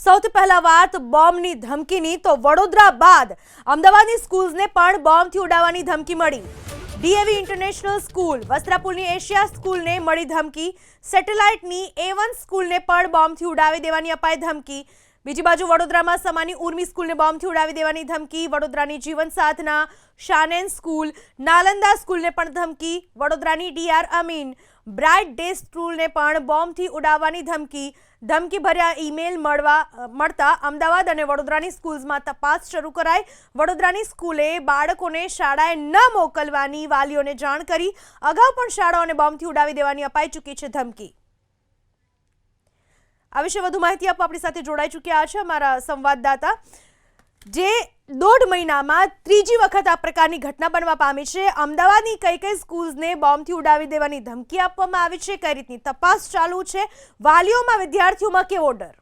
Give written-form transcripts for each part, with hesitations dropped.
સૌથી પહેલા વાત બોમ્બની ધમકીની તો વડોદરા બાદ અમદાવાદની સ્કૂલ્સને પણ બોમ્બથી ઉડાવવાની ધમકી મળી। ડીએવી ઇન્ટરનેશનલ સ્કૂલ, વસ્ત્રાપુરની એશિયા સ્કૂલને મળી ધમકી। સેટેલાઇટની A1 સ્કૂલને પણ બોમ્બથી ઉડાવી દેવાની અપાઈ ધમકી। બીજી બાજુ વડોદરામાં સમાની ઉર્મી સ્કૂલને બોમ્બથી ઉડાવી દેવાની ધમકી। વડોદરાની જીવન સાધના, શાનેન સ્કૂલ, નાલંદા સ્કૂલને પણ ધમકી। વડોદરાની DR અમીન, બ્રાઇટ ડે સ્કૂલને પણ બોમ્બથી ઉડાવવાની ધમકી। ધમકીભર્યા ઈમેલ મળતા અમદાવાદ અને વડોદરાની સ્કૂલ્સમાં તપાસ શરૂ કરાઈ। વડોદરાની સ્કૂલે બાળકોને શાળાએ ન મોકલવાની વાલીઓને જાણ કરી। અગાઉ પણ શાળાઓને બોમ્બથી ઉડાવી દેવાની અપાઈ ચૂકી છે ધમકી। આ વિશે વધુ માહિતી આપવા આપણી સાથે જોડાઈ ચૂક્યા છે અમારા સંવાદદાતા, જે 1.5 મહિનામાં ત્રીજી વખત આ પ્રકારની ઘટના બનવા પામી છે। અમદાવાદની કઈ સ્કૂલ્સને બોમ્બથી ઉડાવી દેવાની ધમકી આપવામાં આવી છે, કઈ રીતની તપાસ ચાલુ છે, વાલીઓમાં વિદ્યાર્થીઓમાં કેવો ડર?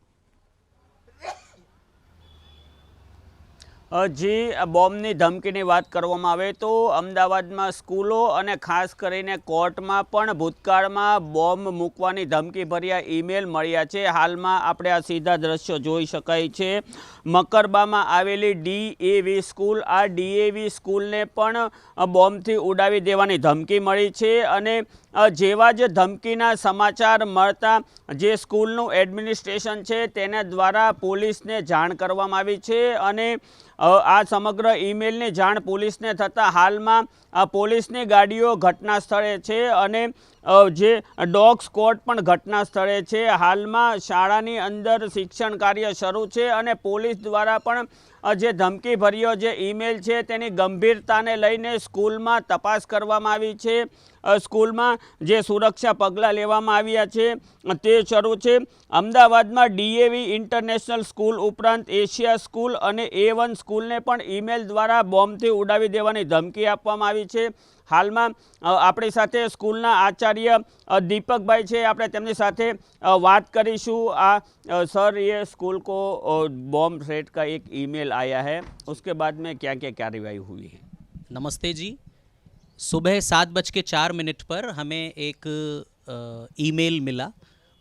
જી, બોમ્બની ધમકીની વાત કરવામાં આવે તો અમદાવાદમાં સ્કૂલો અને ખાસ કરીને કોર્ટમાં પણ ભૂતકાળમાં બોમ્બ મૂકવાની ધમકીભર્યા ઈમેલ મળ્યા છે। હાલમાં આપણે આ સીધા દ્રશ્યો જોઈ શકાય છે। મકરબામાં આવેલી DAV સ્કૂલ, આ DAV સ્કૂલને પણ બોમ્બથી ઉડાવી દેવાની ધમકી મળી છે અને જેવા જ ધમકીના સમાચાર મળતા જે સ્કૂલનું એડમિનિસ્ટ્રેશન છે તેના દ્વારા પોલીસને જાણ કરવામાં આવી છે અને આ સમગ્ર ઈમેલની જાણ પોલીસને થતાં હાલમાં પોલીસની ગાડીઓ ઘટના સ્થળે છે અને જે ડોગ સ્ક્વોડ પણ ઘટના સ્થળે છે। હાલમાં શાળાની અંદર શિક્ષણ કાર્ય શરૂ છે અને પોલીસ દ્વારા પણ જે ધમકીભર્યો જે ઈમેલ છે તેની ગંભીરતાને લઈને સ્કૂલમાં તપાસ કરવામાં આવી છે। સ્કૂલમાં જે સુરક્ષા પગલાં લેવામાં આવ્યા છે તે શરૂ છે। અમદાવાદમાં DAV ઇન્ટરનેશનલ સ્કૂલ ઉપરાંત એશિયા સ્કૂલ અને A1 સ્કૂલને પણ ઈમેલ દ્વારા બોમ્બથી ઉડાવી દેવાની ધમકી આપવામાં આવી છે। હાલમાં આપણી સાથે સ્કૂલના આચાર્ય दीपकभाई છે, આપણે તેમની સાથે વાત કરીશું। सर, ये स्कूल को बॉम्ब थ्रेट का एक ईमेल आया है, उसके बाद में क्या क्या कार्रवाई हुई है? नमस्ते जी। सुबह 7:04 पर हमें एक ईमेल मिला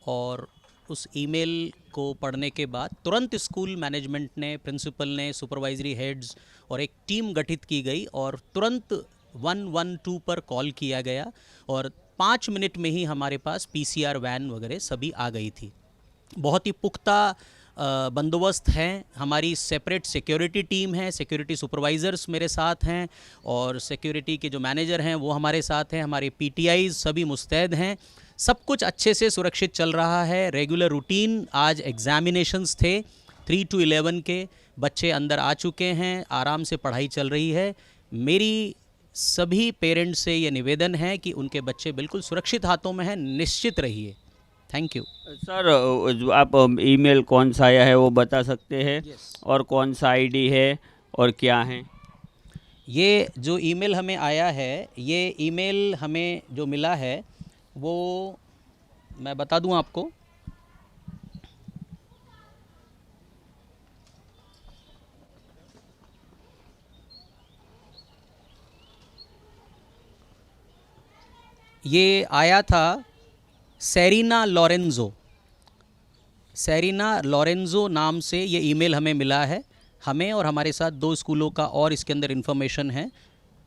और उस ईमेल को पढ़ने के बाद तुरंत स्कूल मैनेजमेंट ने, प्रिंसिपल ने, सुपरवाइजरी हेड्स और एक टीम गठित की गई और तुरंत 112 पर कॉल किया गया और 5 मिनट में ही हमारे पास PCR वैन वगैरह सभी आ गई थी। बहुत ही पुख्ता बंदोबस्त हैं, हमारी सेपरेट सिक्योरिटी टीम है, सिक्योरिटी सुपरवाइज़र्स मेरे साथ हैं और सिक्योरिटी के जो मैनेजर हैं वो हमारे साथ हैं, हमारे PTIs सभी मुस्तैद हैं। सब कुछ अच्छे से सुरक्षित चल रहा है। रेगुलर रूटीन, आज एग्जामिनेशंस थे 3 to 11 के, बच्चे अंदर आ चुके हैं, आराम से पढ़ाई चल रही है। मेरी सभी पेरेंट्स से ये निवेदन है कि उनके बच्चे बिल्कुल सुरक्षित हाथों में हैं, निश्चित रहिए। Thank you. सर, आप ईमेल कौन सा आया है वो बता सकते हैं? और कौन सा ID है और क्या है? ये जो ईमेल हमें आया है, ये ईमेल हमें जो मिला है वो मैं बता दूं आपको। ये आया था सेरिना लॉरेंजो नाम से ये ईमेल हमें मिला है। हमें और हमारे साथ 2 स्कूलों का और इसके अंदर इन्फॉर्मेशन है,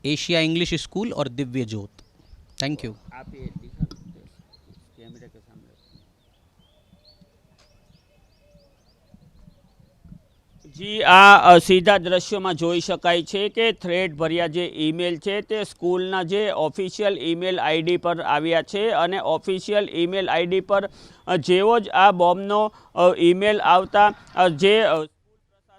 एशिया इंग्लिश स्कूल और दिव्य ज्योत। Thank you. आप ये दिखा सकते हैं कैमरे के सामने। जी, आ सीधा દ્રશ્યોમાં જોઈ શકાય છે કે થ્રેડ ભર્યા જે ઈમેલ છે તે સ્કૂલના જે ઓફિશિયલ ઈમેલ ID પર આવ્યા છે અને ઓફિશિયલ ઈમેલ ID પર જેવો જ આ બોમ્બનો ઈમેલ આવતા જે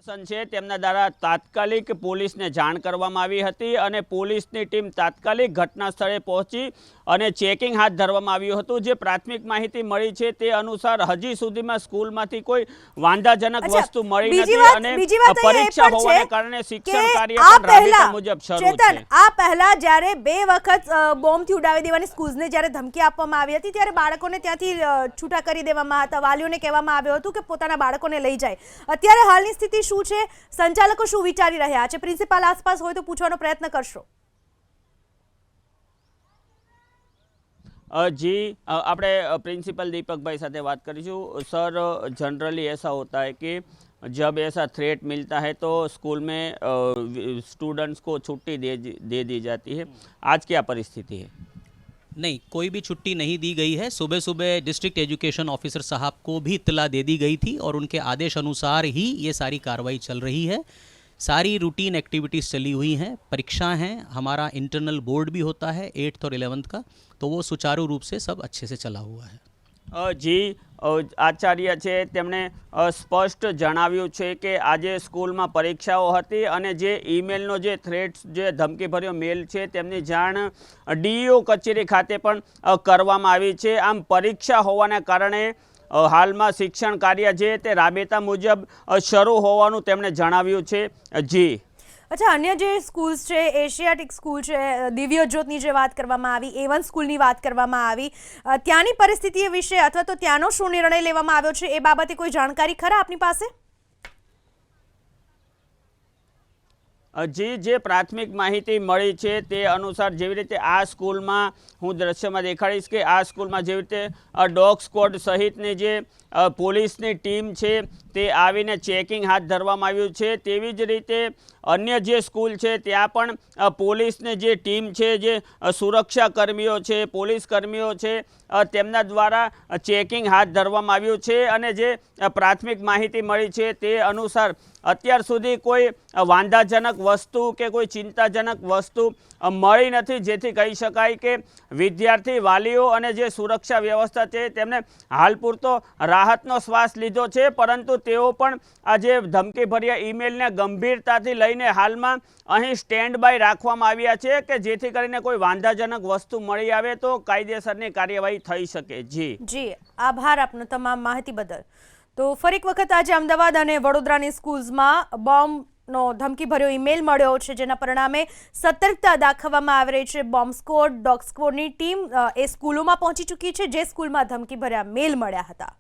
પ્રશાસન છે તેમના દ્વારા તાત્કાલિક પોલીસને જાણ કરવામાં આવી હતી અને પોલીસની ટીમ તાત્કાલિક ઘટના સ્થળે પહોંચી અને ચેકિંગ હાથ ધરવામાં આવ્યું હતું। જે પ્રાથમિક માહિતી મળી છે તે અનુસાર હજી સુધીમાં સ્કૂલમાંથી કોઈ વાંધાજનક વસ્તુ મળી નથી અને પરીક્ષા હોવાને કારણે શિક્ષણ કાર્ય પણ રાબેતા મુજબ શરૂ છે। આ પહેલા જ્યારે 2 વખત બોમ્બથી ઉડાવી દેવાની સ્કૂલ્સને જ્યારે ધમકી આપવામાં આવી હતી ત્યારે બાળકોને ત્યાંથી છૂટા કરી દેવામાં હતા, વાલીઓને કહેવામાં આવ્યું હતું કે પોતાના બાળકોને લઈ જાય। અત્યારે હાલની સ્થિતિ શું છે? સંચાલકો શું વિચારી રહ્યા છે? પ્રિન્સિપાલ આસપાસ હોય તો પૂછવાનો પ્રયત્ન કરશો। जी આપણે प्रिंसिपल दीपक भाई साथे बात करीशू। सर, जनरली ऐसा होता है कि जब ऐसा थ्रेट मिलता है तो स्कूल में स्टूडेंट्स को छुट्टी दे दी जाती है। आज क्या परिस्थिति है? नहीं, कोई भी छुट्टी नहीं दी गई है। सुबह सुबह डिस्ट्रिक्ट एजुकेशन ऑफिसर साहब को भी इत्तला दे दी गई थी और उनके आदेश अनुसार ही ये सारी कार्रवाई चल रही है। सारी रूटीन एक्टिविटीज़ चली हुई हैं, परीक्षा हैं, हमारा इंटरनल बोर्ड भी होता है 8th और 11th का, तो वो सुचारू रूप से सब अच्छे से चला हुआ है। જી આચાર્ય છે તેમણે સ્પષ્ટ જણાવ્યું છે કે આજે સ્કૂલમાં પરીક્ષાઓ હતી અને જે ઈમેલનો જે થ્રેટ્સ જે ધમકીભર્યો મેલ છે તેમની જાણ ડીઈઓ કચેરી ખાતે પણ કરવામાં આવી છે। આમ પરીક્ષા હોવાને કારણે હાલમાં શિક્ષણ કાર્ય છે તે રાબેતા મુજબ શરૂ હોવાનું તેમણે જણાવ્યું છે। જી અચ્છા, અન્ય જે સ્કૂલ્સ છે, એશિયાટિક સ્કૂલ છે, દિવ્ય જ્યોતની જે વાત કરવામાં આવી, A1 સ્કૂલની વાત કરવામાં આવી, ત્યાંની પરિસ્થિતિ વિશે અથવા તો ત્યાંનો શું નિર્ણય લેવામાં આવ્યો છે એ બાબતે કોઈ જાણકારી ખરા આપની પાસે? जी, जे प्राथमिक माहिती मળી છે તે અનુસાર જેવી રીતે આ સ્કૂલમાં હું દ્રશ્યમાં દેખાડીશ કે આ સ્કૂલમાં જેવી રીતે ડોગ સ્ક્વોડ સહિતની જે પોલીસની ટીમ છે તે આવીને ચેકિંગ હાથ ધરવામાં આવ્યું છે, તેવી જ રીતે અન્ય જે સ્કૂલ છે ત્યાં પણ પોલીસની જે ટીમ છે, જે સુરક્ષા કર્મીઓ છે, પોલીસ કર્મીઓ છે, તેમના દ્વારા ચેકિંગ હાથ ધરવામાં આવ્યું છે। અને જે પ્રાથમિક માહિતી મળી છે તે અનુસાર અત્યાર સુધી કોઈ વાંધાજનક વસ્તુ કે કોઈ ચિંતાજનક વસ્તુ મળી નથી, જેથી કહી શકાય કે વિદ્યાર્થી વાલીઓ અને જે સુરક્ષા વ્યવસ્થા છે તેમને હાલ પૂરતો રાહતનો શ્વાસ લીધો છે, પરંતુ તેઓ પણ આ જે ધમકીભર્યા ઈમેલને ગંભીરતાથી લઈને હાલમાં અહીં સ્ટેન્ડ બાય રાખવામાં આવ્યા છે કે જેથી કરીને કોઈ વાંધાજનક વસ્તુ મળી આવે તો કાયદેસરની કાર્યવાહી થઈ શકે। જી, આભાર આપનો તમામ માહિતી બદલ। તો ફરી એક વખત આજે અમદાવાદ અને વડોદરાની સ્કૂલ્સમાં બોમ્બનો ધમકીભર્યો ઈમેલ મળ્યો છે, જેના પરિણામે સતર્કતા દાખવવામાં આવી રહી છે। બોમ્બ સ્ક્વોડ, ડોગ સ્ક્વોડની ટીમ એ સ્કૂલોમાં પહોંચી ચૂકી છે જે સ્કૂલમાં ધમકીભર્યા મેલ મળ્યા હતા।